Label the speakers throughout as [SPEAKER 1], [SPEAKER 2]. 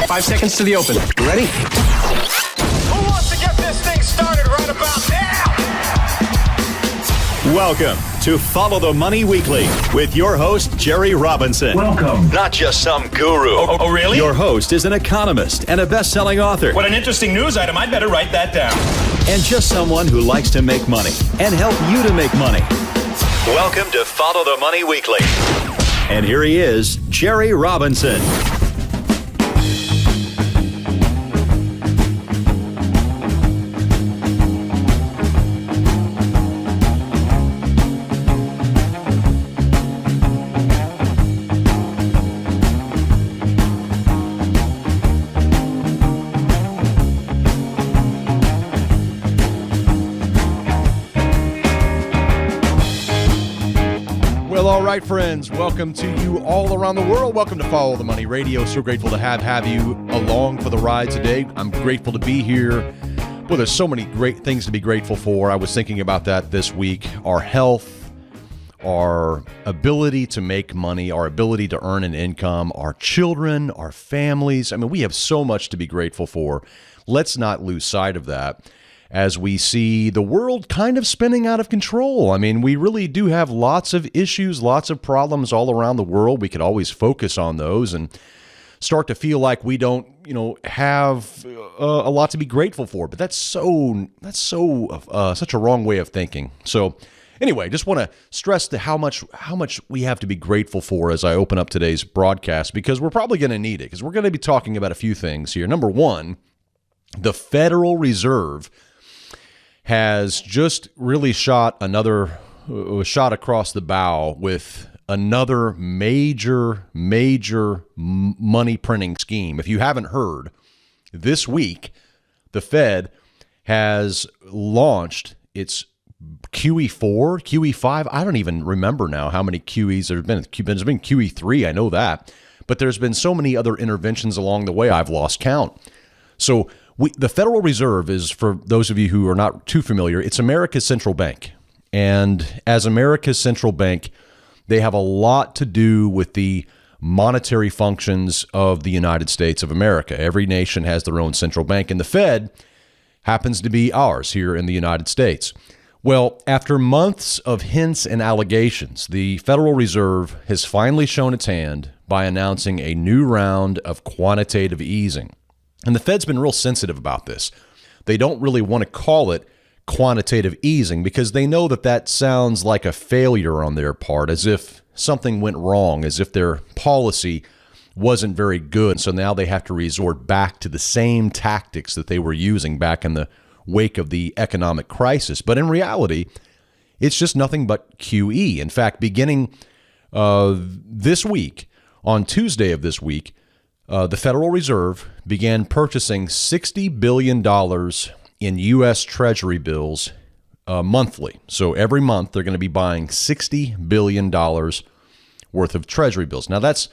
[SPEAKER 1] 5 seconds to the open. Ready?
[SPEAKER 2] Who wants to get this thing started right about now?
[SPEAKER 3] Welcome to Follow the Money Weekly with your host, Jerry Robinson.
[SPEAKER 4] Welcome.
[SPEAKER 3] Not just some guru.
[SPEAKER 2] Oh, really?
[SPEAKER 3] Your host is an economist and a best-selling author.
[SPEAKER 2] What an interesting news item. I'd better write that down.
[SPEAKER 3] And just someone who likes to make money and help you to make money. Welcome to Follow the Money Weekly. And here he is, Jerry Robinson.
[SPEAKER 5] All right, friends, welcome to you all around the world. Welcome to Follow the Money Radio. So grateful to have you along for the ride today. I'm grateful to be here. Well, there's so many great things to be grateful for. I was thinking about that this week. Our health, our ability to make money, our ability to earn an income, our children, our families. I mean, we have so much to be grateful for. Let's not lose sight of that as we see the world kind of spinning out of control. I mean, we really do have lots of issues, lots of problems all around the world. We could always focus on those and start to feel like we don't, have a lot to be grateful for. But that's such a wrong way of thinking. So anyway, just want to stress how much we have to be grateful for as I open up today's broadcast, because we're probably going to need it, because we're going to be talking about a few things here. Number one, the Federal Reserve has just really shot across the bow with another major money printing scheme. If you haven't heard, this week, the Fed has launched its QE4, QE5. I don't even remember now how many QEs there have been. There's been QE3, I know that. But there's been so many other interventions along the way, I've lost count. So the Federal Reserve is, for those of you who are not too familiar, it's America's central bank. And as America's central bank, they have a lot to do with the monetary functions of the United States of America. Every nation has their own central bank, and the Fed happens to be ours here in the United States. Well, after months of hints and allegations, the Federal Reserve has finally shown its hand by announcing a new round of quantitative easing. And the Fed's been real sensitive about this. They don't really want to call it quantitative easing because they know that sounds like a failure on their part, as if something went wrong, as if their policy wasn't very good. So now they have to resort back to the same tactics that they were using back in the wake of the economic crisis. But in reality, it's just nothing but QE. In fact, beginning this week, on Tuesday of this week, the Federal Reserve began purchasing $60 billion in U.S. Treasury bills monthly. So every month they're going to be buying $60 billion worth of Treasury bills. Now that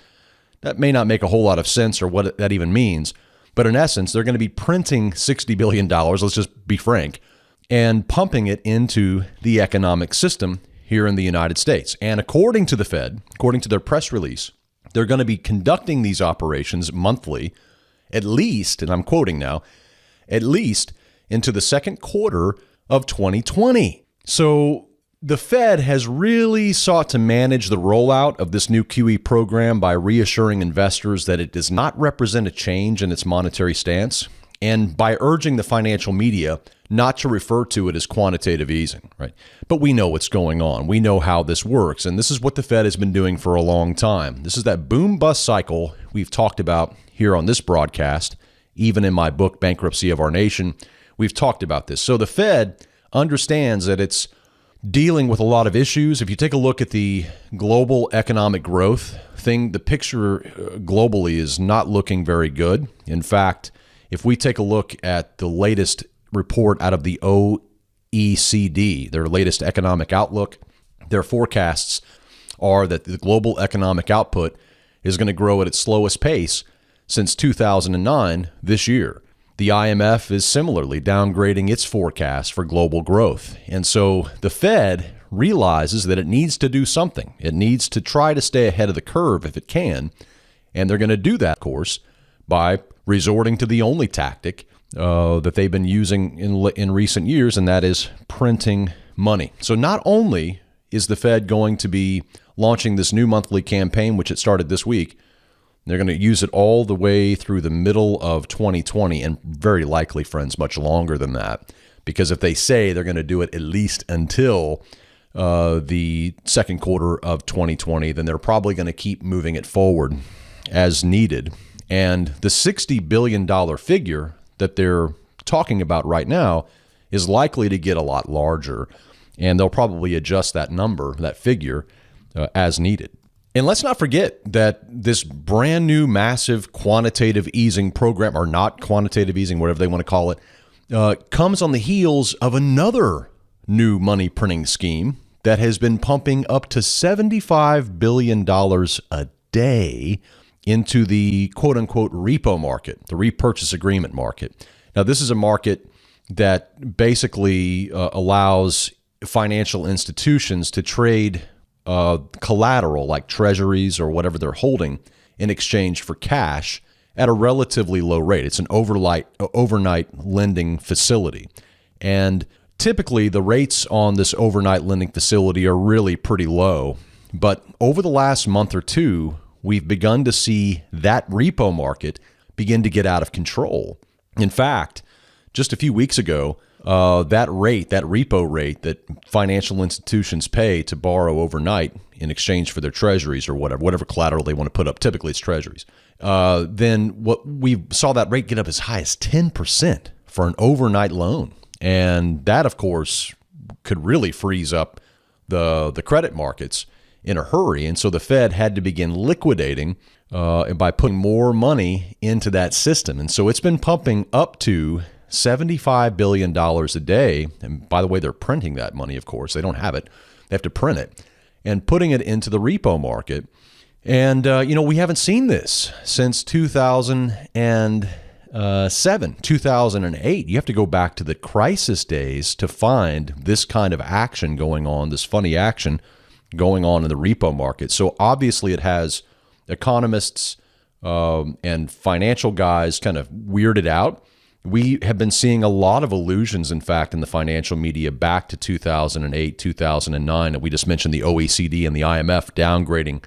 [SPEAKER 5] may not make a whole lot of sense or what that even means, but in essence, they're going to be printing $60 billion, let's just be frank, and pumping it into the economic system here in the United States. And according to the Fed, according to their press release, they're going to be conducting these operations monthly, at least, and I'm quoting now, at least into the second quarter of 2020. So the Fed has really sought to manage the rollout of this new QE program by reassuring investors that it does not represent a change in its monetary stance, and by urging the financial media not to refer to it as quantitative easing, right? But we know what's going on. We know how this works, and this is what the Fed has been doing for a long time. This is that boom-bust cycle we've talked about here on this broadcast, even in my book, Bankruptcy of Our Nation. We've talked about this. So the Fed understands that it's dealing with a lot of issues. If you take a look at the global economic growth thing, the picture globally is not looking very good. In fact, if we take a look at the latest report out of the OECD, their latest economic outlook, their forecasts are that the global economic output is going to grow at its slowest pace since 2009 this year. The IMF is similarly downgrading its forecast for global growth. And so the Fed realizes that it needs to do something. It needs to try to stay ahead of the curve if it can. And they're going to do that, of course, by resorting to the only tactic that they've been using in recent years, and that is printing money. So not only is the Fed going to be launching this new monthly campaign, which it started this week, they're going to use it all the way through the middle of 2020, and very likely, friends, much longer than that. Because if they say they're going to do it at least until the second quarter of 2020, then they're probably going to keep moving it forward as needed. And the $60 billion figure that they're talking about right now is likely to get a lot larger. And they'll probably adjust that number, that figure, as needed. And let's not forget that this brand new massive quantitative easing program, or not quantitative easing, whatever they want to call it, comes on the heels of another new money printing scheme that has been pumping up to $75 billion a day into the quote-unquote repo market, the repurchase agreement market. Now, this is a market that basically allows financial institutions to trade collateral like treasuries or whatever they're holding in exchange for cash at a relatively low rate. It's an overnight lending facility. And typically the rates on this overnight lending facility are really pretty low. But over the last month or two, we've begun to see that repo market begin to get out of control. In fact, just a few weeks ago, that repo rate that financial institutions pay to borrow overnight in exchange for their treasuries or whatever collateral they want to put up, typically it's treasuries, then what we saw that rate get up as high as 10% for an overnight loan. And that, of course, could really freeze up the credit markets in a hurry. And so the Fed had to begin liquidating by putting more money into that system. And so it's been pumping up to $75 billion a day. And by the way, they're printing that money, of course. They don't have it. They have to print it and putting it into the repo market. And, we haven't seen this since 2007, 2008. You have to go back to the crisis days to find this kind of action going on, this funny action going on in the repo market. So obviously it has economists and financial guys kind of weirded out. We have been seeing a lot of allusions, in fact, in the financial media back to 2008, 2009. And we just mentioned the OECD and the IMF downgrading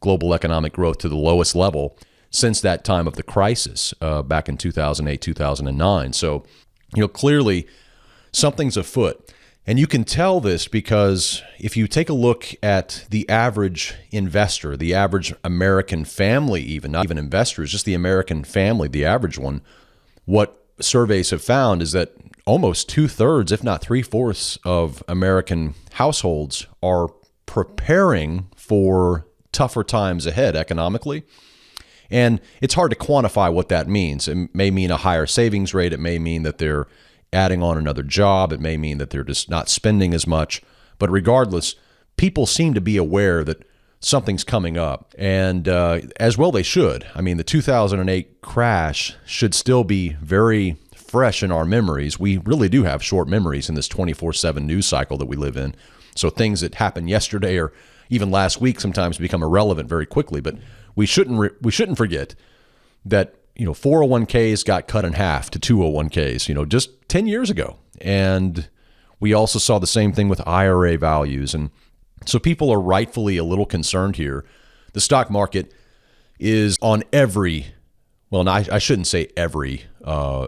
[SPEAKER 5] global economic growth to the lowest level since that time of the crisis back in 2008, 2009. So, clearly something's afoot. And you can tell this because if you take a look at the average investor, the average American family, even not even investors, just the American family, the average one, what surveys have found is that almost 2/3, if not 3/4 of American households are preparing for tougher times ahead economically. And it's hard to quantify what that means. It may mean a higher savings rate. It may mean that they're adding on another job. It may mean that they're just not spending as much. But regardless, people seem to be aware that something's coming up. And as well they should. I mean, the 2008 crash should still be very fresh in our memories. We really do have short memories in this 24/7 news cycle that we live in. So things that happened yesterday or even last week sometimes become irrelevant very quickly. But we shouldn't forget that 401ks got cut in half to 201ks, just 10 years ago. And we also saw the same thing with IRA values. And so people are rightfully a little concerned here. The stock market is on I shouldn't say every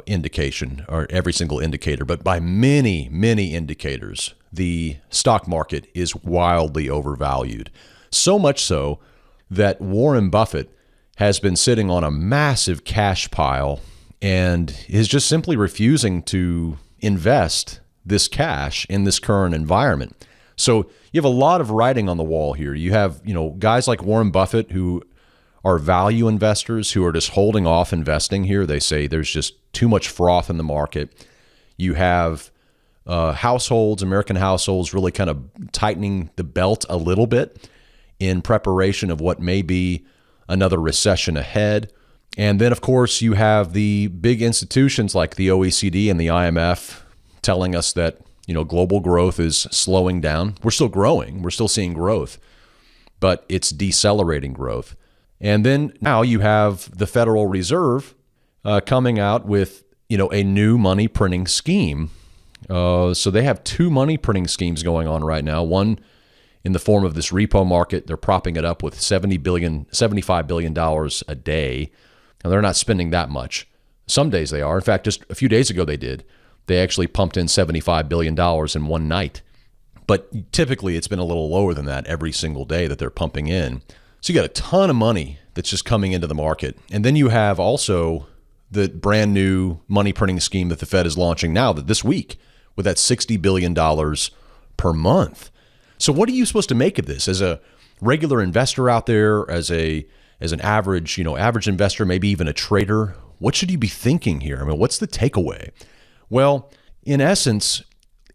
[SPEAKER 5] indication or every single indicator, but by many, many indicators, the stock market is wildly overvalued. So much so that Warren Buffett has been sitting on a massive cash pile and is just simply refusing to invest this cash in this current environment. So you have a lot of writing on the wall here. You have, guys like Warren Buffett who are value investors who are just holding off investing here. They say there's just too much froth in the market. You have American households really kind of tightening the belt a little bit in preparation of what may be another recession ahead. And then, of course, you have the big institutions like the OECD and the IMF telling us that global growth is slowing down. We're still growing. We're still seeing growth, but it's decelerating growth. And then now you have the Federal Reserve coming out with, a new money printing scheme. So they have two money printing schemes going on right now. One in the form of this repo market. They're propping it up with $75 billion a day. Now, they're not spending that much. Some days they are. In fact, just a few days ago they did. They actually pumped in $75 billion in one night. But typically it's been a little lower than that every single day that they're pumping in. So you got a ton of money that's just coming into the market. And then you have also the brand new money printing scheme that the Fed is launching now this week with that $60 billion per month. So what are you supposed to make of this as a regular investor out there, as an average investor, maybe even a trader? What should you be thinking here? I mean, what's the takeaway? Well, in essence,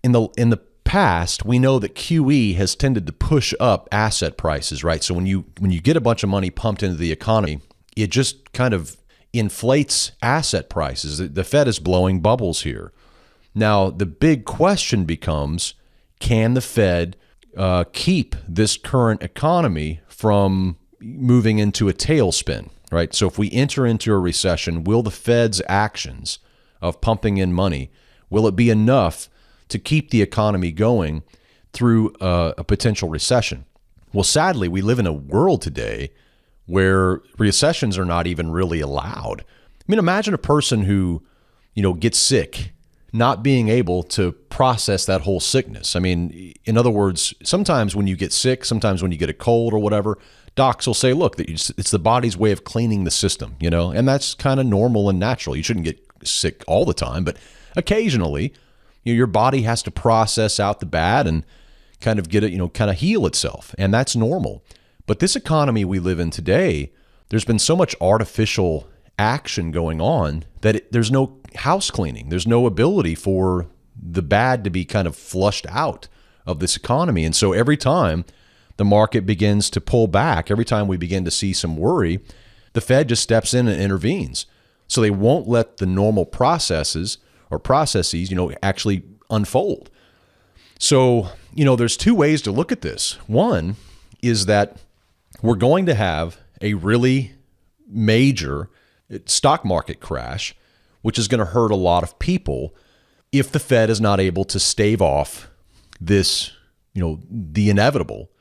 [SPEAKER 5] in the past, we know that QE has tended to push up asset prices, right? So when you get a bunch of money pumped into the economy, it just kind of inflates asset prices. The Fed is blowing bubbles here. Now, the big question becomes, can the Fed keep this current economy from moving into a tailspin, right? So if we enter into a recession, will the Fed's actions of pumping in money, will it be enough to keep the economy going through a potential recession? Well, sadly, we live in a world today where recessions are not even really allowed. I mean, imagine a person who, gets sick, not being able to process that whole sickness. I mean, in other words, sometimes when you get sick, sometimes when you get a cold or whatever, docs will say, look, it's the body's way of cleaning the system, and that's kind of normal and natural. You shouldn't get sick all the time, but occasionally, your body has to process out the bad and kind of get it, kind of heal itself. And that's normal. But this economy we live in today, there's been so much artificial action going on that there's no house cleaning. There's no ability for the bad to be kind of flushed out of this economy. And so every time the market begins to pull back, every time we begin to see some worry, the Fed just steps in and intervenes. So they won't let the normal processes, actually unfold. So, there's two ways to look at this. One is that we're going to have a really major stock market crash, which is going to hurt a lot of people if the Fed is not able to stave off this, the inevitable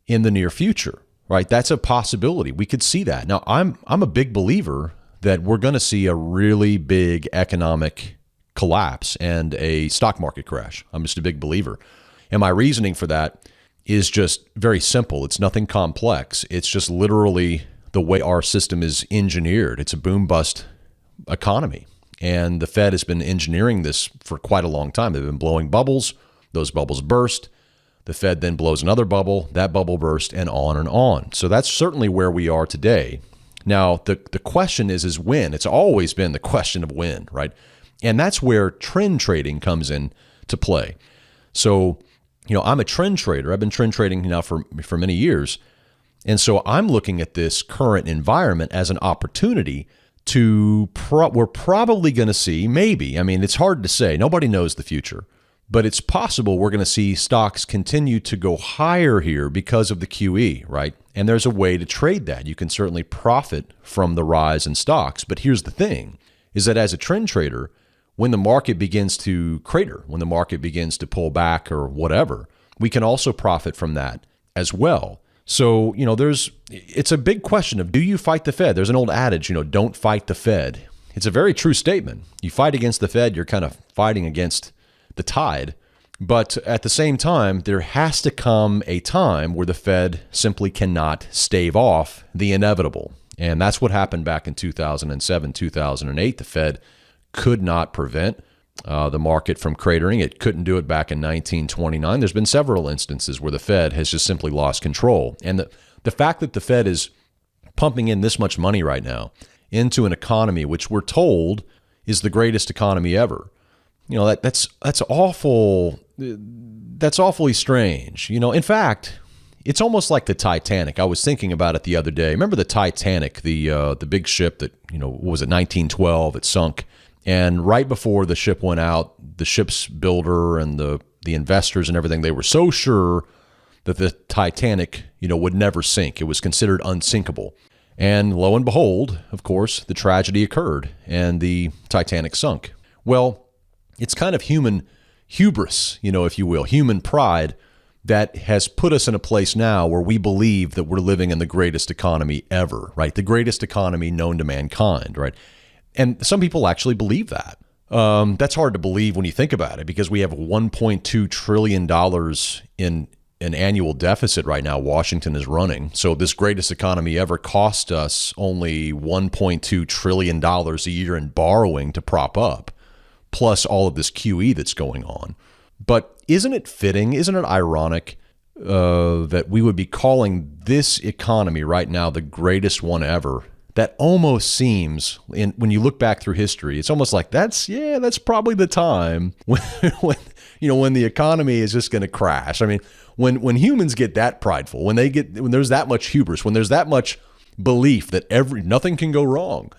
[SPEAKER 5] in the near future, right? That's a possibility. We could see that. Now, I'm a big believer that we're going to see a really big economic collapse and a stock market crash. I'm just a big believer. And my reasoning for that is just very simple. It's nothing complex. It's just literally the way our system is engineered. It's a boom bust economy. And the Fed has been engineering this for quite a long time. They've been blowing bubbles. Those bubbles burst. The Fed then blows another bubble. That bubble burst, and on and on. So that's certainly where we are today. Now, the question is when. It's always been the question of when, right? And that's where trend trading comes in to play. So, I'm a trend trader. I've been trend trading now for many years. And so I'm looking at this current environment as an opportunity to, we're probably going to see, maybe, it's hard to say. Nobody knows the future. But it's possible we're going to see stocks continue to go higher here because of the QE, right? And there's a way to trade that. You can certainly profit from the rise in stocks. But here's the thing, is that as a trend trader, when the market begins to crater, when the market begins to pull back or whatever, we can also profit from that as well. So, it's a big question of, do you fight the Fed? There's an old adage, don't fight the Fed. It's a very true statement. You fight against the Fed, you're kind of fighting against the tide. But at the same time, there has to come a time where the Fed simply cannot stave off the inevitable. And that's what happened back in 2007, 2008. The Fed could not prevent the market from cratering. It couldn't do it back in 1929. There's been several instances where the Fed has just simply lost control. And the fact that the Fed is pumping in this much money right now into an economy which we're told is the greatest economy ever, that's awful. That's awfully strange. In fact, it's almost like the Titanic. I was thinking about it the other day. Remember the Titanic, the big ship that, what was it, 1912, it sunk. And right before the ship went out, the ship's builder and the investors and everything, they were so sure that the Titanic, would never sink. It was considered unsinkable. And lo and behold, of course, the tragedy occurred and the Titanic sunk. Well, it's kind of human hubris, if you will, human pride that has put us in a place now where we believe that we're living in the greatest economy ever, right? The greatest economy known to mankind, right? And some people actually believe that. That's hard to believe when you think about it, because we have $1.2 trillion in an annual deficit right now Washington is running. So this greatest economy ever cost us only $1.2 trillion a year in borrowing to prop up, plus all of this QE that's going on. But isn't it fitting, isn't it ironic that we would be calling this economy right now the greatest one ever? That almost seems, when you look back through history, it's almost like that's probably the time when the economy is just going to crash. I mean, when humans get that prideful, when there's that much hubris, when there's that much belief that nothing can go wrong,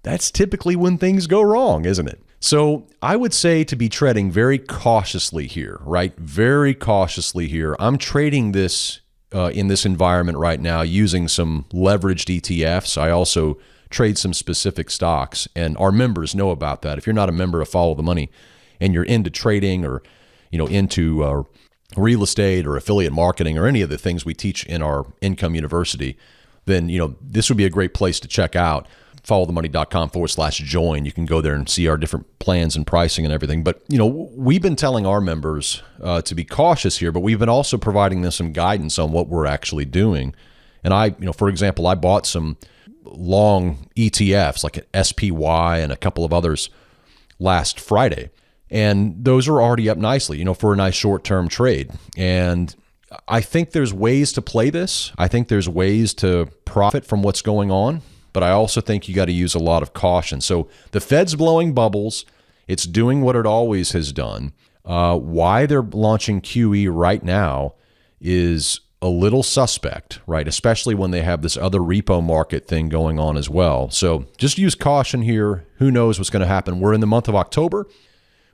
[SPEAKER 5] that's typically when things go wrong, isn't it? So I would say to be treading very cautiously here, right? Very cautiously here. I'm trading this in this environment right now using some leveraged ETFs. I also trade some specific stocks, and our members know about that. If you're not a member of Follow the Money and you're into trading or into real estate or affiliate marketing or any of the things we teach in our Income University, then this would be a great place to check out. followthemoney.com/join. You can go there and see our different plans and pricing and everything. But, we've been telling our members to be cautious here, but we've been also providing them some guidance on what we're actually doing. And for example, I bought some long ETFs like an SPY and a couple of others last Friday. And those are already up nicely, for a nice short-term trade. And I think there's ways to play this. I think there's ways to profit from what's going on. But I also think you got to use a lot of caution. So the Fed's blowing bubbles. It's doing what it always has done. Why they're launching QE right now is a little suspect, right? Especially when they have this other repo market thing going on as well. So just use caution here. Who knows what's going to happen? We're in the month of October,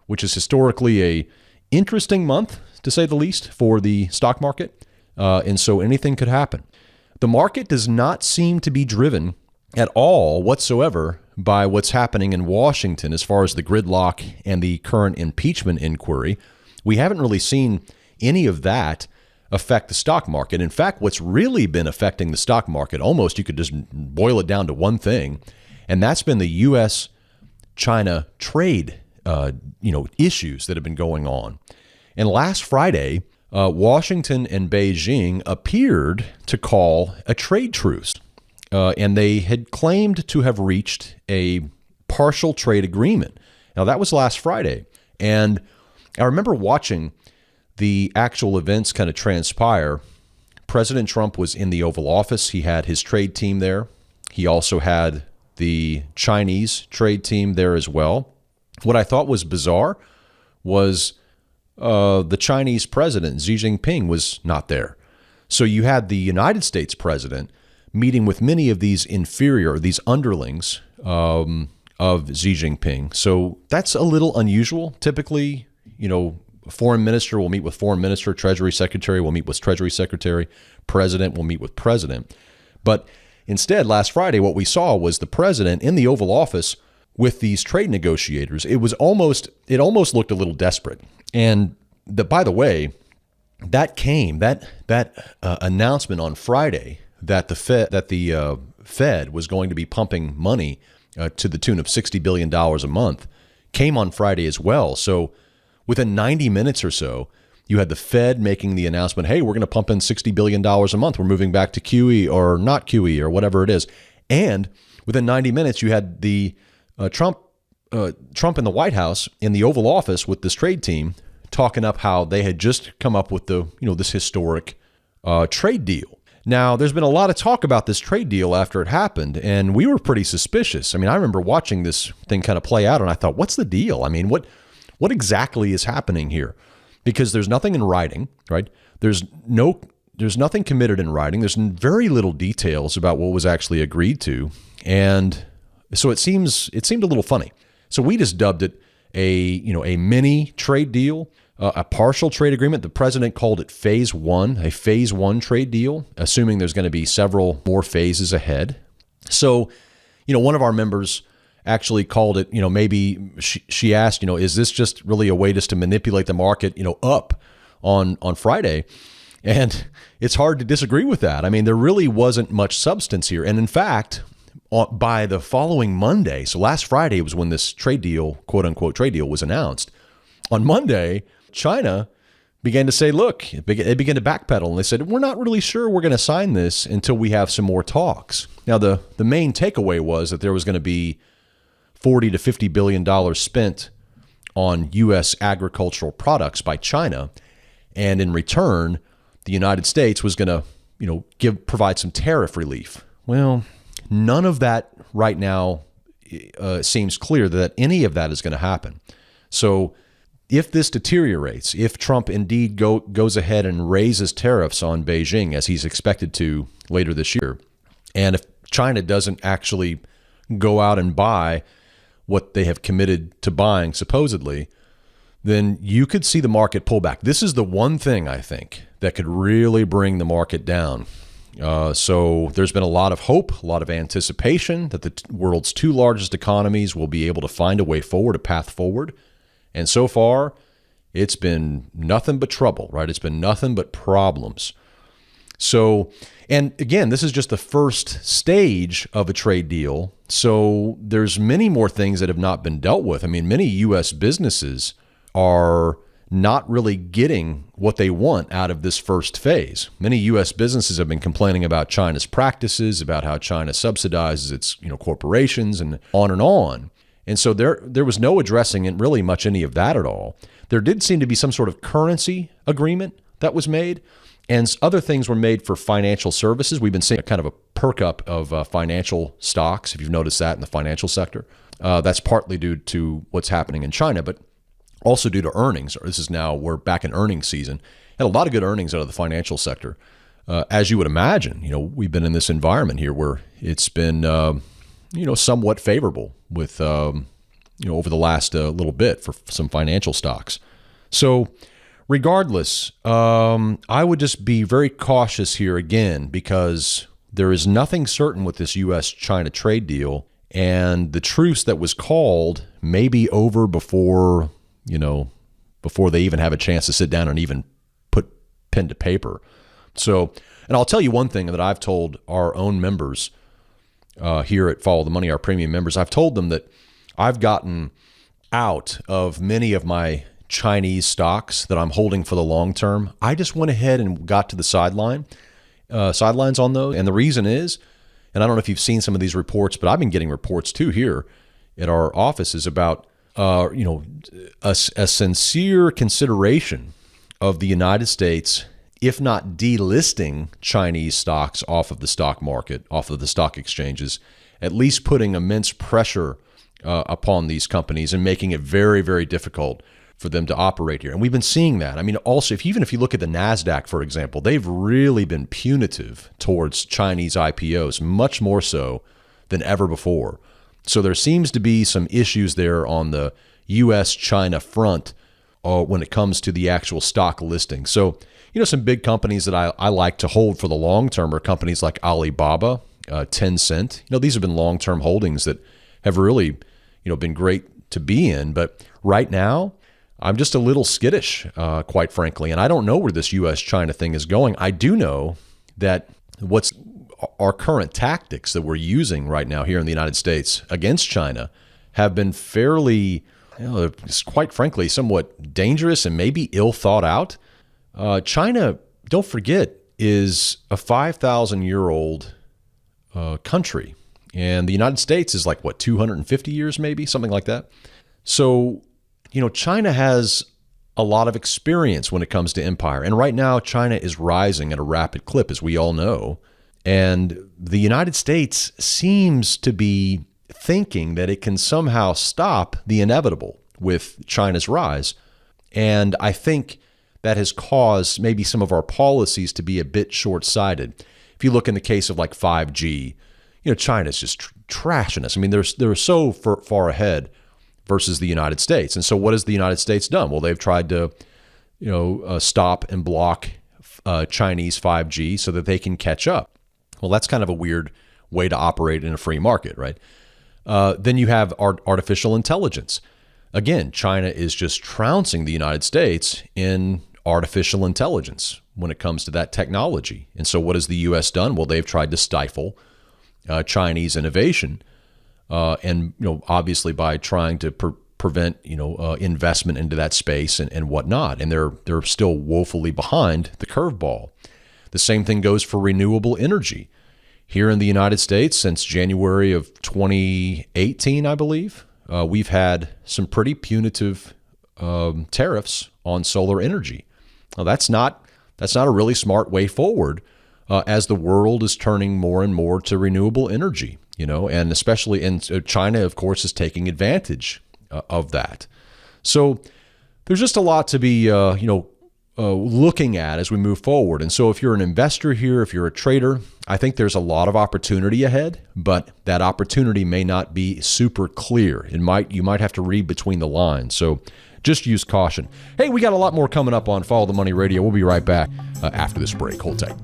[SPEAKER 5] which is historically a interesting month, to say the least, for the stock market. And so anything could happen. The market does not seem to be driven at all whatsoever by what's happening in Washington as far as the gridlock and the current impeachment inquiry. We haven't really seen any of that affect the stock market. In fact, what's really been affecting the stock market, almost you could just boil it down to one thing, and that's been the US-China trade issues that have been going on. And last Friday, Washington and Beijing appeared to call a trade truce. And they had claimed to have reached a partial trade agreement. Now, that was last Friday. And I remember watching the actual events kind of transpire. President Trump was in the Oval Office. He had his trade team there. He also had the Chinese trade team there as well. What I thought was bizarre was the Chinese president, Xi Jinping, was not there. So you had the United States president meeting with many of these these underlings of Xi Jinping. So that's a little unusual. Typically, foreign minister will meet with foreign minister, treasury secretary will meet with treasury secretary, president will meet with president. But instead, last Friday, what we saw was the president in the Oval Office with these trade negotiators. It almost looked a little desperate. And by the way, that announcement on Friday that the Fed was going to be pumping money to the tune of $60 billion a month came on Friday as well. So within 90 minutes or so, you had the Fed making the announcement, hey, we're going to pump in $60 billion a month. We're moving back to QE or not QE or whatever it is. And within 90 minutes, you had the Trump in the White House in the Oval Office with this trade team talking up how they had just come up with this historic trade deal. Now, there's been a lot of talk about this trade deal after it happened, and we were pretty suspicious. I mean, I remember watching this thing kind of play out, and I thought, what's the deal? I mean, what exactly is happening here? Because there's nothing in writing, right? There's nothing committed in writing. There's very little details about what was actually agreed to, and so it seemed a little funny. So we just dubbed it a mini trade deal. A partial trade agreement. The president called it phase one, a phase one trade deal, assuming there's going to be several more phases ahead. So, one of our members actually called it, maybe she asked, is this just really a way just to manipulate the market, up on Friday? And it's hard to disagree with that. I mean, there really wasn't much substance here. And in fact, by the following Monday, so last Friday was when this trade deal, quote unquote trade deal, was announced. On Monday, China began to say, look, they began to backpedal, and they said, we're not really sure we're going to sign this until we have some more talks. Now, the main takeaway was that there was going to be $40 to $50 billion spent on U.S. agricultural products by China, and in return, the United States was going to, provide some tariff relief. Well, none of that right now seems clear that any of that is going to happen. So if this deteriorates, if Trump indeed goes ahead and raises tariffs on Beijing as he's expected to later this year, and if China doesn't actually go out and buy what they have committed to buying supposedly, then you could see the market pull back. This is the one thing I think that could really bring the market down. So there's been a lot of hope, a lot of anticipation that the world's two largest economies will be able to find a way forward, a path forward. And so far, it's been nothing but trouble, right? It's been nothing but problems. So, and again, this is just the first stage of a trade deal. So there's many more things that have not been dealt with. I mean, many U.S. businesses are not really getting what they want out of this first phase. Many U.S. businesses have been complaining about China's practices, about how China subsidizes its corporations, and on and on. And so there was no addressing it really much any of that at all. There did seem to be some sort of currency agreement that was made, and other things were made for financial services. We've been seeing a kind of a perk up of financial stocks, if you've noticed that in the financial sector. That's partly due to what's happening in China, but also due to earnings. We're back in earnings season. Had a lot of good earnings out of the financial sector. As you would imagine, we've been in this environment here where it's been somewhat favorable with, over the last little bit for some financial stocks. So regardless, I would just be very cautious here again, because there is nothing certain with this U.S.-China trade deal, and the truce that was called may be over before they even have a chance to sit down and even put pen to paper. So, and I'll tell you one thing that I've told our own members here at Follow the Money, our premium members. I've told them that I've gotten out of many of my Chinese stocks that I'm holding for the long term. I just went ahead and got to the sidelines on those. And the reason is, and I don't know if you've seen some of these reports, but I've been getting reports too here at our offices about a sincere consideration of the United States, if not delisting Chinese stocks off of the stock market, off of the stock exchanges, at least putting immense pressure upon these companies and making it very, very difficult for them to operate here. And we've been seeing that. I mean, also, even if you look at the NASDAQ, for example, they've really been punitive towards Chinese IPOs, much more so than ever before. So there seems to be some issues there on the U.S.-China front when it comes to the actual stock listing. So, some big companies that I like to hold for the long term are companies like Alibaba, Tencent. These have been long-term holdings that have really, been great to be in. But right now, I'm just a little skittish, quite frankly. And I don't know where this U.S.-China thing is going. I do know that what's our current tactics that we're using right now here in the United States against China have been fairly, quite frankly, somewhat dangerous and maybe ill thought out. China, don't forget, is a 5,000-year-old country. And the United States is 250 years maybe, something like that. So, China has a lot of experience when it comes to empire. And right now, China is rising at a rapid clip, as we all know. And the United States seems to be thinking that it can somehow stop the inevitable with China's rise. And I think that has caused maybe some of our policies to be a bit short-sighted. If you look in the case of 5G, China's just trashing us. I mean, they're so far ahead versus the United States. And so what has the United States done? Well, they've tried to, stop and block Chinese 5G so that they can catch up. Well, that's kind of a weird way to operate in a free market, right? Then you have artificial intelligence. Again, China is just trouncing the United States in artificial intelligence when it comes to that technology. And so what has the U.S. done? Well, they've tried to stifle Chinese innovation, and obviously by trying to prevent investment into that space and whatnot. And they're still woefully behind the curveball. The same thing goes for renewable energy. Here in the United States, since January of 2018, I believe, we've had some pretty punitive tariffs on solar energy. Now, that's not a really smart way forward as the world is turning more and more to renewable energy, and especially in China, of course, is taking advantage of that. So there's just a lot to be, looking at as we move forward. And so if you're an investor here, if you're a trader, I think there's a lot of opportunity ahead, but that opportunity may not be super clear. You might have to read between the lines. So just use caution. Hey, we got a lot more coming up on Follow the Money Radio. We'll be right back after this break. Hold tight.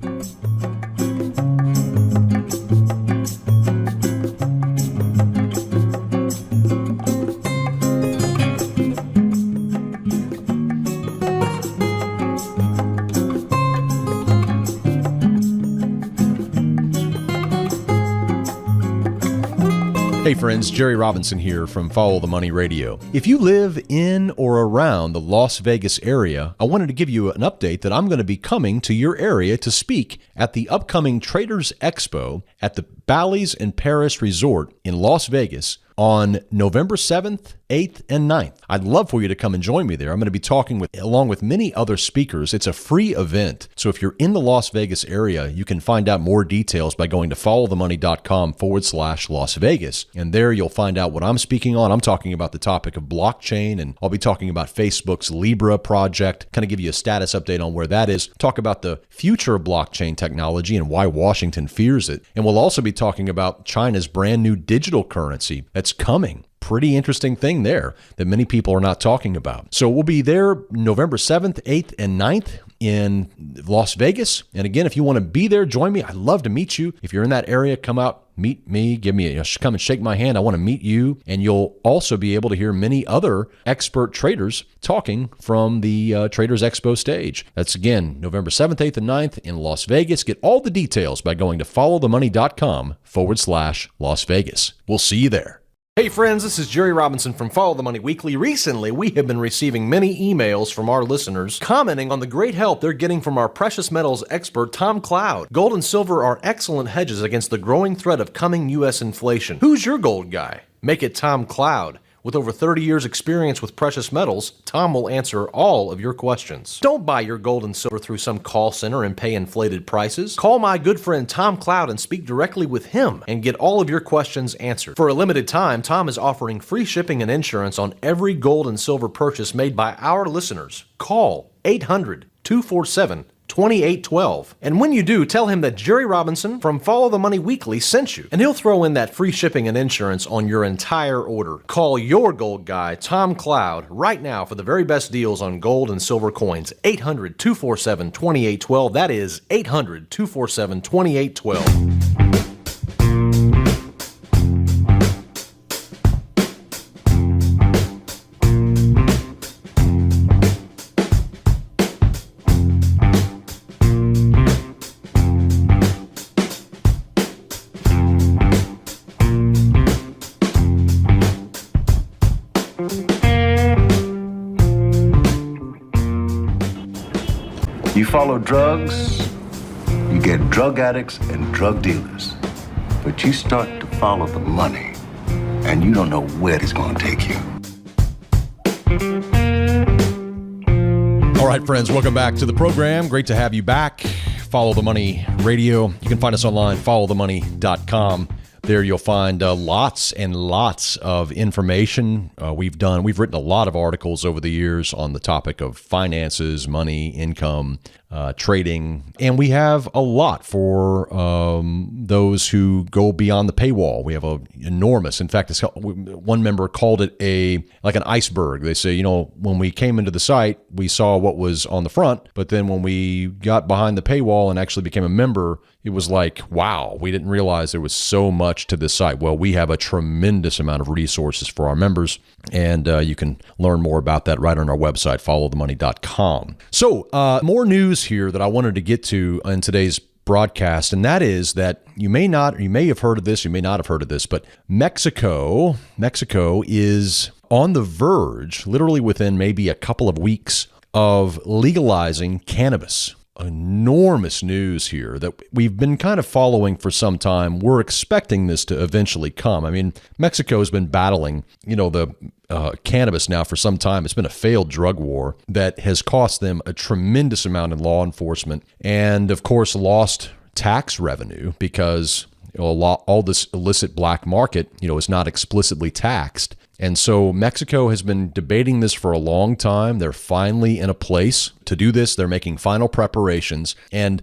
[SPEAKER 5] Hey friends, Jerry Robinson here from Follow the Money Radio. If you live in or around the Las Vegas area, I wanted to give you an update that I'm going to be coming to your area to speak at the upcoming Traders Expo at the Bally's in Paris Resort in Las Vegas on November 7th, 8th, and 9th. I'd love for you to come and join me there. I'm going to be talking along with many other speakers. It's a free event. So if you're in the Las Vegas area, you can find out more details by going to followthemoney.com/Las Vegas. And there you'll find out what I'm speaking on. I'm talking about the topic of blockchain, and I'll be talking about Facebook's Libra project, kind of give you a status update on where that is, talk about the future of blockchain technology and why Washington fears it. And we'll also be talking about China's brand new digital currency that's coming. Pretty interesting thing there that many people are not talking about. So we'll be there November 7th, 8th, and 9th in Las Vegas. And again, if you want to be there, join me. I'd love to meet you. If you're in that area, come out, meet me, come and shake my hand. I want to meet you. And you'll also be able to hear many other expert traders talking from the Traders Expo stage. That's again, November 7th, 8th, and 9th in Las Vegas. Get all the details by going to followthemoney.com/Las Vegas. We'll see you there. Hey friends, this is Jerry Robinson from Follow the Money Weekly. Recently, we have been receiving many emails from our listeners commenting on the great help they're getting from our precious metals expert, Tom Cloud. Gold and silver are excellent hedges against the growing threat of coming U.S. inflation. Who's your gold guy? Make it Tom Cloud. With over 30 years experience with precious metals, Tom will answer all of your questions. Don't buy your gold and silver through some call center and pay inflated prices. Call my good friend Tom Cloud and speak directly with him and get all of your questions answered. For a limited time, Tom is offering free shipping and insurance on every gold and silver purchase made by our listeners. Call 800-247-2812. And when you do, tell him that Jerry Robinson from Follow the Money Weekly sent you, and he'll throw in that free shipping and insurance on your entire order. Call your gold guy, Tom Cloud, right now for the very best deals on gold and silver coins. 800-247-2812. That is 800-247-2812.
[SPEAKER 4] You follow drugs, you get drug addicts and drug dealers. But you start to follow the money, and you don't know where it's going to take you.
[SPEAKER 5] All right, friends, welcome back to the program. Great to have you back. Follow the Money Radio. You can find us online, followthemoney.com. There you'll find lots and lots of information. We've written a lot of articles over the years on the topic of finances, money, income, trading, and we have a lot for those who go beyond the paywall. We have a enormous. In fact, one member called it like an iceberg. They say, when we came into the site, we saw what was on the front, but then when we got behind the paywall and actually became a member, it was like, wow, we didn't realize there was so much to this site. Well, we have a tremendous amount of resources for our members, and you can learn more about that right on our website, followthemoney.com. So more news here that I wanted to get to in today's broadcast, and that is that you may have heard of this, you may not have heard of this, but Mexico is on the verge, literally within maybe a couple of weeks, of legalizing cannabis. Enormous news here that we've been kind of following for some time. We're expecting this to eventually come. I mean, Mexico has been battling, the cannabis now for some time. It's been a failed drug war that has cost them a tremendous amount in law enforcement and, of course, lost tax revenue because all this illicit black market, is not explicitly taxed. And so Mexico has been debating this for a long time. They're finally in a place to do this. They're making final preparations. And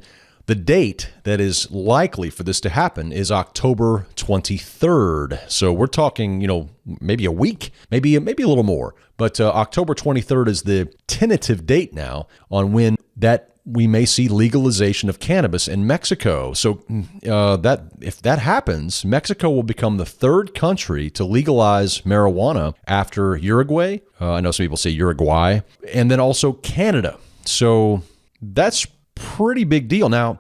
[SPEAKER 5] the date that is likely for this to happen is October 23rd. So we're talking, maybe a week, maybe a little more. But October 23rd is the tentative date now on when that we may see legalization of cannabis in Mexico. So if that happens, Mexico will become the third country to legalize marijuana after Uruguay. I know some people say Uruguay, and then also Canada. So that's pretty big deal. Now,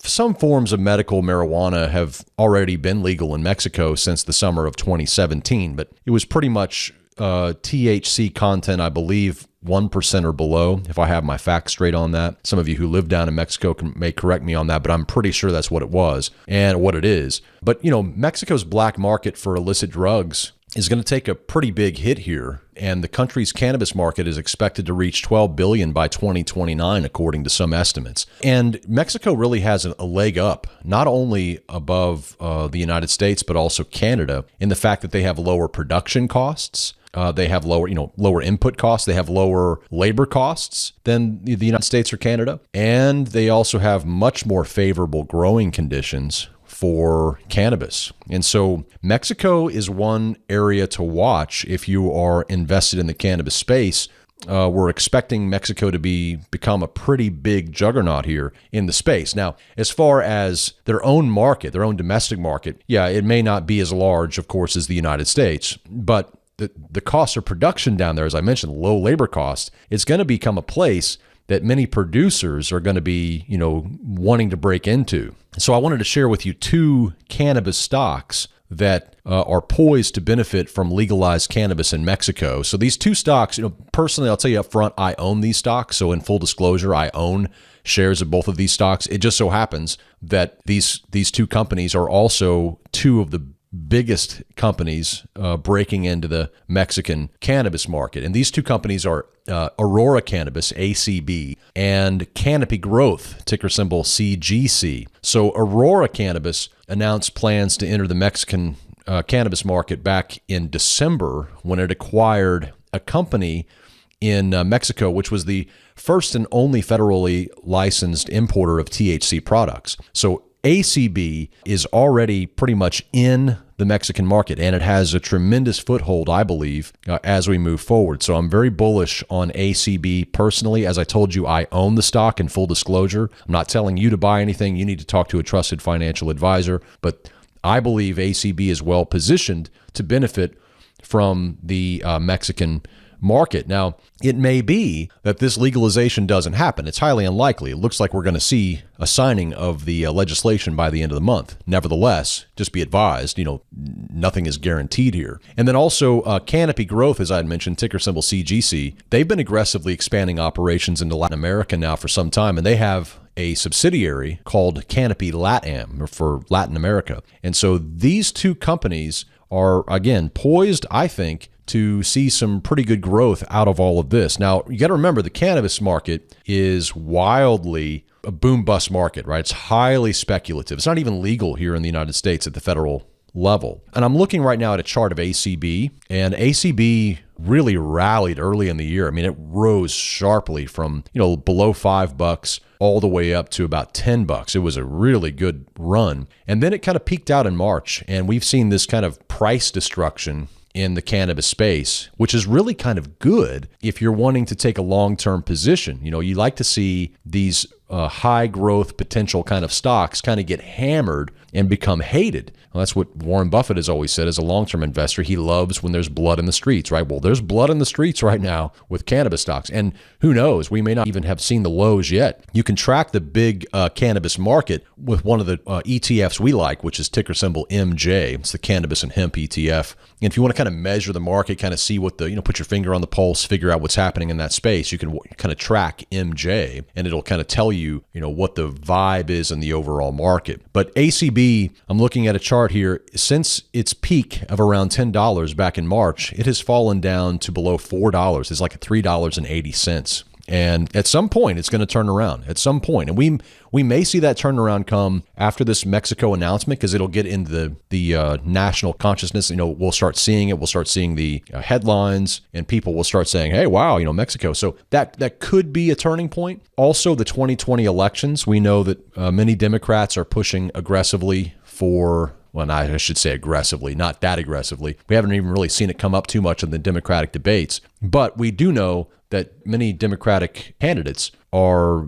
[SPEAKER 5] some forms of medical marijuana have already been legal in Mexico since the summer of 2017, but it was pretty much THC content, I believe, 1% or below, if I have my facts straight on that. Some of you who live down in Mexico may correct me on that, but I'm pretty sure that's what it was and what it is. But, Mexico's black market for illicit drugs is going to take a pretty big hit here, and the country's cannabis market is expected to reach $12 billion by 2029, according to some estimates. And Mexico really has a leg up, not only above the United States, but also Canada, in the fact that they have lower production costs. They have lower input costs. They have lower labor costs than the United States or Canada. And they also have much more favorable growing conditions for cannabis. And so Mexico is one area to watch if you are invested in the cannabis space. We're expecting Mexico to become a pretty big juggernaut here in the space. Now, as far as their own market, their own domestic market, it may not be as large, of course, as the United States, but the cost of production down there, as I mentioned, low labor costs, it's going to become a place that many producers are going to be, wanting to break into. So I wanted to share with you two cannabis stocks that are poised to benefit from legalized cannabis in Mexico. So these two stocks, personally, I'll tell you up front, I own these stocks. So in full disclosure, I own shares of both of these stocks. It just so happens that these two companies are also two of the biggest companies breaking into the Mexican cannabis market. And these two companies are Aurora Cannabis, ACB, and Canopy Growth, ticker symbol CGC. So Aurora Cannabis announced plans to enter the Mexican cannabis market back in December when it acquired a company in Mexico, which was the first and only federally licensed importer of THC products. So ACB is already pretty much in the Mexican market, and it has a tremendous foothold, I believe, as we move forward. So I'm very bullish on ACB personally. As I told you, I own the stock in full disclosure. I'm not telling you to buy anything. You need to talk to a trusted financial advisor, but I believe ACB is well positioned to benefit from the Mexican market. Now, it may be that this legalization doesn't happen. It's highly unlikely. It looks like we're going to see a signing of the legislation by the end of the month. Nevertheless, just be advised, nothing is guaranteed here. And then also Canopy Growth, as I had mentioned, ticker symbol CGC, they've been aggressively expanding operations into Latin America now for some time, and they have a subsidiary called Canopy LATAM, or for Latin America. And so these two companies are, again, poised, I think, to see some pretty good growth out of all of this. Now, you got to remember the cannabis market is wildly a boom-bust market, right? It's highly speculative. It's not even legal here in the United States at the federal level. And I'm looking right now at a chart of ACB, and ACB really rallied early in the year. I mean, it rose sharply from, below $5 all the way up to about $10. It was a really good run. And then it kind of peaked out in March, and we've seen this kind of price destruction in the cannabis space, which is really kind of good if you're wanting to take a long-term position. You like to see these high growth potential kind of stocks kind of get hammered and become hated. Well, that's what Warren Buffett has always said as a long-term investor. He loves when there's blood in the streets, right? Well, there's blood in the streets right now with cannabis stocks. And who knows, we may not even have seen the lows yet. You can track the big cannabis market with one of the ETFs we like, which is ticker symbol MJ. It's the Cannabis and Hemp ETF. And if you want to kind of measure the market, kind of see what put your finger on the pulse, figure out what's happening in that space, you can kind of track MJ, and it'll kind of tell you, what the vibe is in the overall market. But ACB, I'm looking at a chart here. Since its peak of around $10 back in March, it has fallen down to below $4. It's like $3.80. And at some point, it's going to turn around. At some point, and we may see that turnaround come after this Mexico announcement, because it'll get into the national consciousness. We'll start seeing it. We'll start seeing the headlines, and people will start saying, "Hey, wow, Mexico." So that could be a turning point. Also, the 2020 elections. We know that many Democrats are pushing aggressively for. Well, I should say aggressively, not that aggressively. We haven't even really seen it come up too much in the Democratic debates, but we do know that many Democratic candidates are,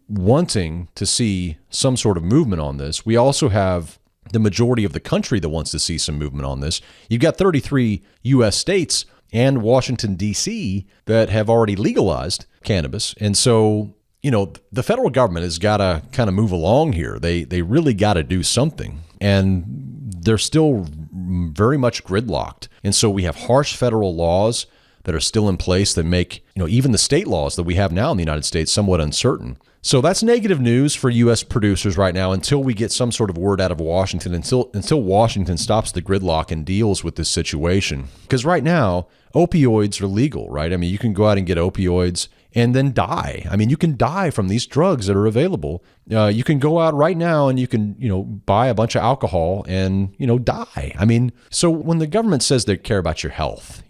[SPEAKER 5] wanting to see some sort of movement on this. We also have the majority of the country that wants to see some movement on this. You've got 33 U.S. states and Washington, D.C. that have already legalized cannabis. And so, the federal government has got to kind of move along here. They really got to do something. And they're still very much gridlocked. And so we have harsh federal laws that are still in place that make, even the state laws that we have now in the United States somewhat uncertain. So that's negative news for U.S. producers right now until we get some sort of word out of Washington, until Washington stops the gridlock and deals with this situation. Because right now, opioids are legal, right? I mean, you can go out and get opioids and then die. I mean, you can die from these drugs that are available. You can go out right now and you can, buy a bunch of alcohol and, die. I mean, so when the government says they care about your health,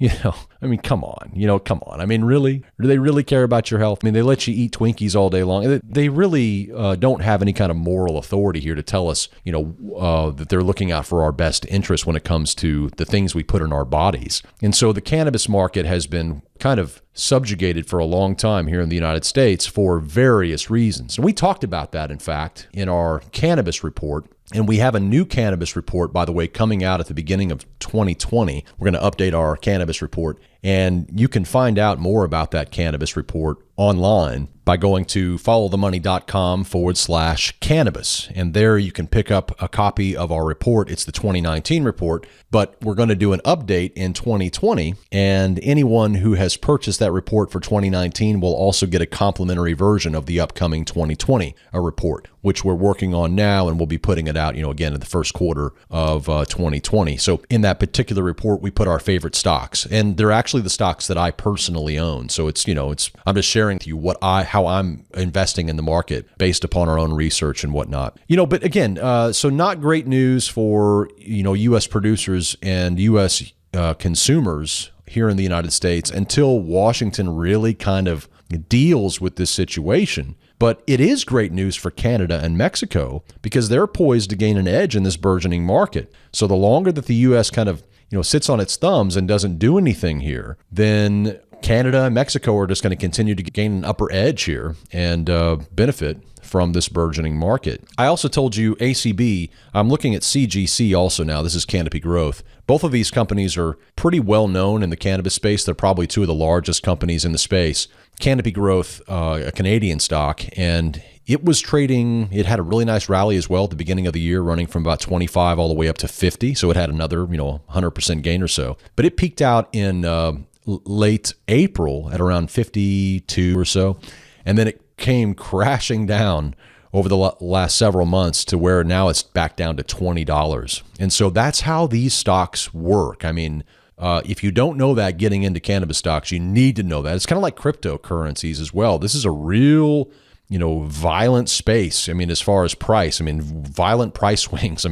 [SPEAKER 5] come on. I mean, really? Do they really care about your health? I mean, they let you eat Twinkies all day long. They really don't have any kind of moral authority here to tell us, that they're looking out for our best interest when it comes to the things we put in our bodies. And so the cannabis market has been kind of subjugated for a long time here in the United States for various reasons. And we talked about that, in fact, in our cannabis report. And we have a new cannabis report, by the way, coming out at the beginning of 2020. We're going to update our cannabis report. And you can find out more about that cannabis report online by going to followthemoney.com/cannabis. And there you can pick up a copy of our report. It's the 2019 report, but we're going to do an update in 2020. And anyone who has purchased that report for 2019 will also get a complimentary version of the upcoming 2020 report, which we're working on now, and we'll be putting it out, again, in the first quarter of 2020. So in that particular report, we put our favorite stocks, and they're actually the stocks that I personally own. So it's I'm just sharing with you how I'm investing in the market based upon our own research and whatnot. But again, so not great news for, U.S. producers and U.S. Consumers here in the United States until Washington really kind of deals with this situation. But it is great news for Canada and Mexico because they're poised to gain an edge in this burgeoning market. So the longer that the U.S. kind of sits on its thumbs and doesn't do anything here, then Canada and Mexico are just going to continue to gain an upper edge here and benefit from this burgeoning market. I also told you ACB, I'm looking at CGC also now. This is Canopy Growth. Both of these companies are pretty well known in the cannabis space. They're probably two of the largest companies in the space. Canopy Growth, a Canadian stock, and it was trading, it had a really nice rally as well at the beginning of the year, running from about 25 all the way up to 50. So it had another, 100% gain or so. But it peaked out in late April at around 52 or so. And then it came crashing down over the last several months to where now it's back down to $20. And so that's how these stocks work. I mean, if you don't know that getting into cannabis stocks, you need to know that. It's kind of like cryptocurrencies as well. This is a real, violent space. I mean, as far as price, violent price swings.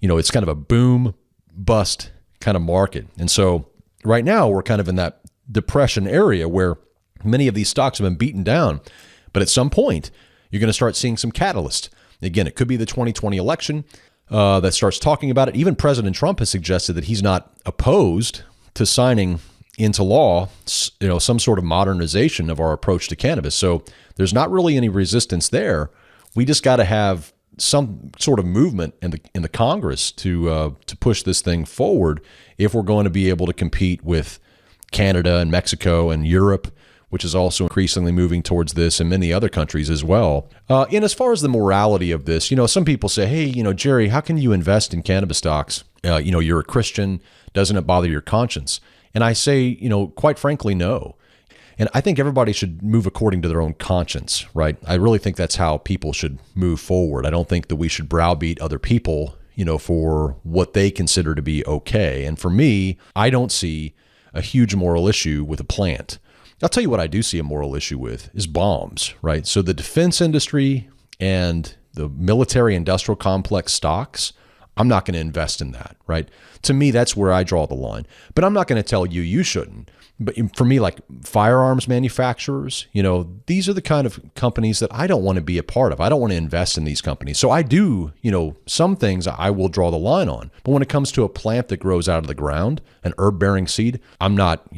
[SPEAKER 5] it's kind of a boom bust kind of market. And so right now we're kind of in that depression area where many of these stocks have been beaten down. But at some point, you're going to start seeing some catalyst. Again, it could be the 2020 election that starts talking about it. Even President Trump has suggested that he's not opposed to signing into law, some sort of modernization of our approach to cannabis. So there's not really any resistance there. We just got to have some sort of movement in the Congress to push this thing forward if we're going to be able to compete with Canada and Mexico and Europe, which is also increasingly moving towards this, and many other countries as well. And as far as the morality of this, some people say, hey, Jerry, how can you invest in cannabis stocks? You're a Christian. Doesn't it bother your conscience? And I say, quite frankly, no. And I think everybody should move according to their own conscience, right? I really think that's how people should move forward. I don't think that we should browbeat other people, for what they consider to be okay. And for me, I don't see a huge moral issue with a plant. I'll tell you what I do see a moral issue with is bombs, right? So the defense industry and the military industrial complex stocks, I'm not going to invest in that, right? To me, that's where I draw the line. But I'm not going to tell you shouldn't. But for me, like firearms manufacturers, these are the kind of companies that I don't want to be a part of. I don't want to invest in these companies. So I do, some things I will draw the line on. But when it comes to a plant that grows out of the ground, an herb-bearing seed, I'm not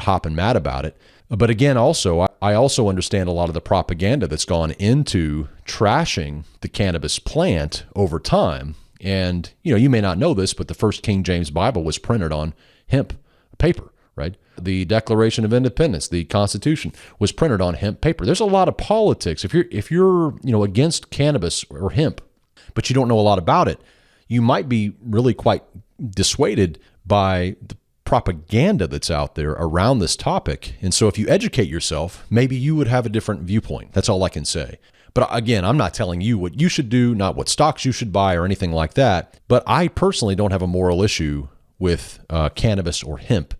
[SPEAKER 5] hopping mad about it. But again, also, I also understand a lot of the propaganda that's gone into trashing the cannabis plant over time. And, you may not know this, but the first King James Bible was printed on hemp paper, right? The Declaration of Independence, the Constitution, was printed on hemp paper. There's a lot of politics. If you're against cannabis or hemp, but you don't know a lot about it, you might be really quite dissuaded by the propaganda that's out there around this topic. And so if you educate yourself, maybe you would have a different viewpoint. That's all I can say. But again, I'm not telling you what you should do, not what stocks you should buy or anything like that. But I personally don't have a moral issue with cannabis or hemp.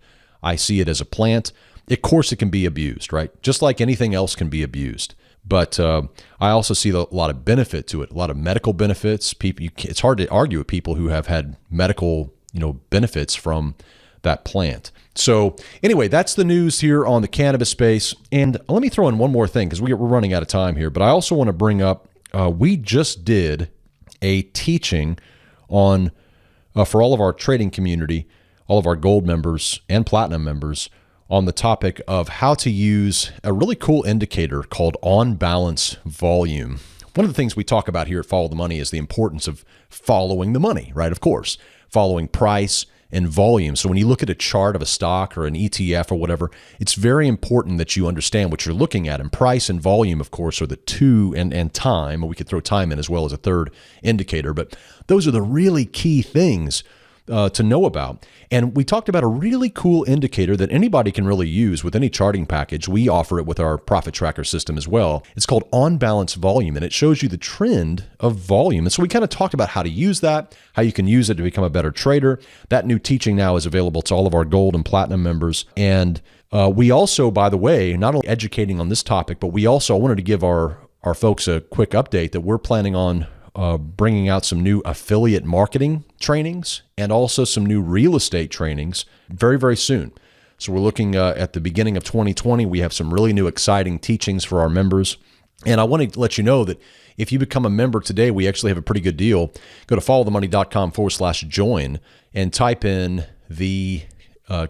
[SPEAKER 5] I see it as a plant. Of course, it can be abused, right? Just like anything else can be abused. But I also see a lot of benefit to it, a lot of medical benefits. It's hard to argue with people who have had medical, benefits from that plant. So anyway, that's the news here on the cannabis space. And let me throw in one more thing because we're running out of time here. But I also want to bring up, we just did a teaching on, for all of our trading community, all of our gold members and platinum members, on the topic of how to use a really cool indicator called on balance volume. One of the things we talk about here at Follow the Money is the importance of following the money, right? Of course, following price and volume. So when you look at a chart of a stock or an ETF or whatever, it's very important that you understand what you're looking at. And price and volume, of course, are the two, and time. We could throw time in as well as a third indicator, but those are the really key things to know about. And we talked about a really cool indicator that anybody can really use with any charting package. We offer it with our profit tracker system as well. It's called on balance volume, and it shows you the trend of volume. And so we kind of talked about how to use that, how you can use it to become a better trader. That new teaching now is available to all of our gold and platinum members. And we also, by the way, not only educating on this topic, but we also wanted to give our folks a quick update that we're planning on bringing out some new affiliate marketing trainings and also some new real estate trainings very, very soon. So we're looking at the beginning of 2020. We have some really new exciting teachings for our members. And I want to let you know that if you become a member today, we actually have a pretty good deal. Go to followthemoney.com/join and type in the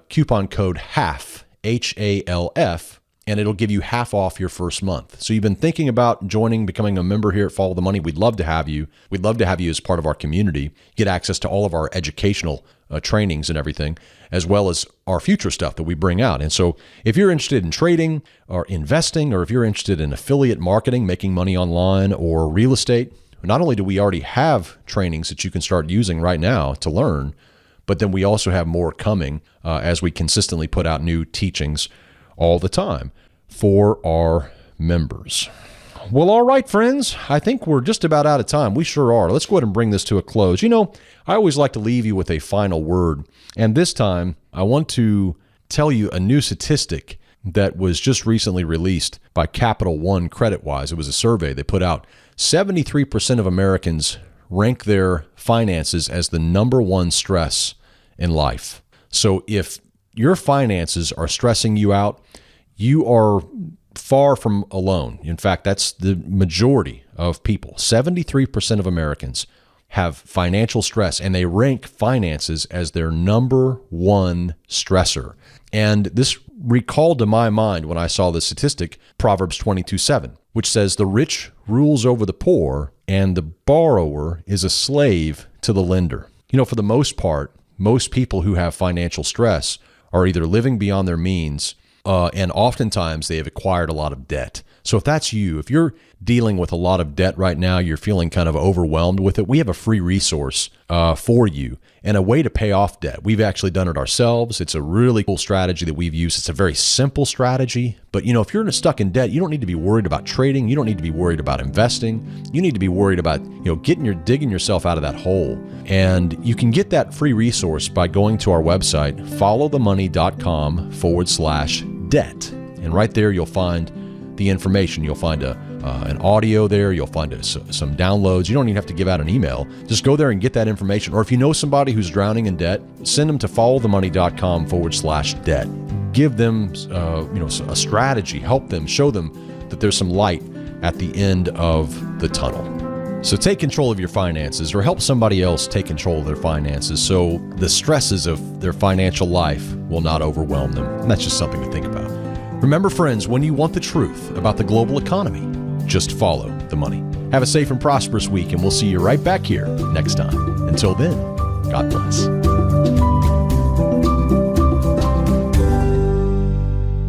[SPEAKER 5] coupon code HALF, HALF, and it'll give you half off your first month. So you've been thinking about becoming a member here at Follow the Money. We'd love to have you. We'd love to have you as part of our community, get access to all of our educational trainings and everything, as well as our future stuff that we bring out. And so if you're interested in trading or investing, or if you're interested in affiliate marketing, making money online, or real estate, not only do we already have trainings that you can start using right now to learn, but then we also have more coming as we consistently put out new teachings all the time for our members. Well, all right, friends, I think we're just about out of time. We sure are. Let's go ahead and bring this to a close. I always like to leave you with a final word. And this time, I want to tell you a new statistic that was just recently released by Capital One CreditWise. It was a survey they put out. 73% of Americans rank their finances as the number one stress in life. So if your finances are stressing you out, you are far from alone. In fact, that's the majority of people. 73% of Americans have financial stress, and they rank finances as their number one stressor. And this recalled to my mind when I saw the statistic, Proverbs 22:7, which says, "The rich rules over the poor, and the borrower is a slave to the lender." You know, for the most part, most people who have financial stress are either living beyond their means, and oftentimes they have acquired a lot of debt. So if that's you, if you're dealing with a lot of debt right now, you're feeling kind of overwhelmed with it, we have a free resource for you and a way to pay off debt. We've actually done it ourselves. It's a really cool strategy that we've used. It's a very simple strategy. But, you know, if you're stuck in debt, you don't need to be worried about trading. You don't need to be worried about investing. You need to be worried about, digging yourself out of that hole. And you can get that free resource by going to our website, followthemoney.com/debt. And right there, you'll find the information. You'll find an audio there. You'll find some downloads. You don't even have to give out an email. Just go there and get that information. Or if you know somebody who's drowning in debt, send them to followthemoney.com/debt. Give them a strategy. Help them. Show them that there's some light at the end of the tunnel. So take control of your finances, or help somebody else take control of their finances so the stresses of their financial life will not overwhelm them. And that's just something to think about. Remember, friends, when you want the truth about the global economy, just follow the money. Have a safe and prosperous week, and we'll see you right back here next time. Until then, God bless.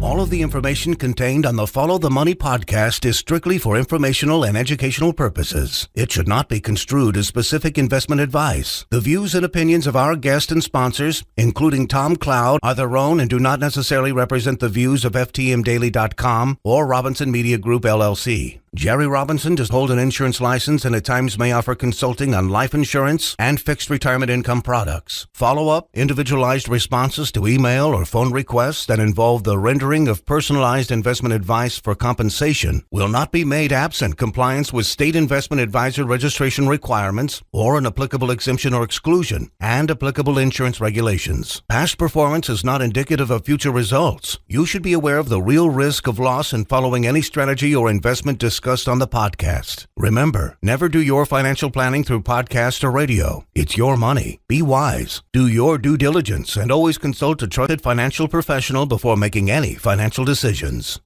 [SPEAKER 6] All of the information contained on the Follow the Money podcast is strictly for informational and educational purposes. It should not be construed as specific investment advice. The views and opinions of our guests and sponsors, including Tom Cloud, are their own and do not necessarily represent the views of FTMDaily.com or Robinson Media Group, LLC. Jerry Robinson does hold an insurance license and at times may offer consulting on life insurance and fixed retirement income products. Follow-up, individualized responses to email or phone requests that involve the rendering of personalized investment advice for compensation will not be made absent compliance with state investment advisor registration requirements or an applicable exemption or exclusion and applicable insurance regulations. Past performance is not indicative of future results. You should be aware of the real risk of loss in following any strategy or investment discussed on the podcast. Remember, never do your financial planning through podcast or radio. It's your money. Be wise. Do your due diligence and always consult a trusted financial professional before making any financial decisions.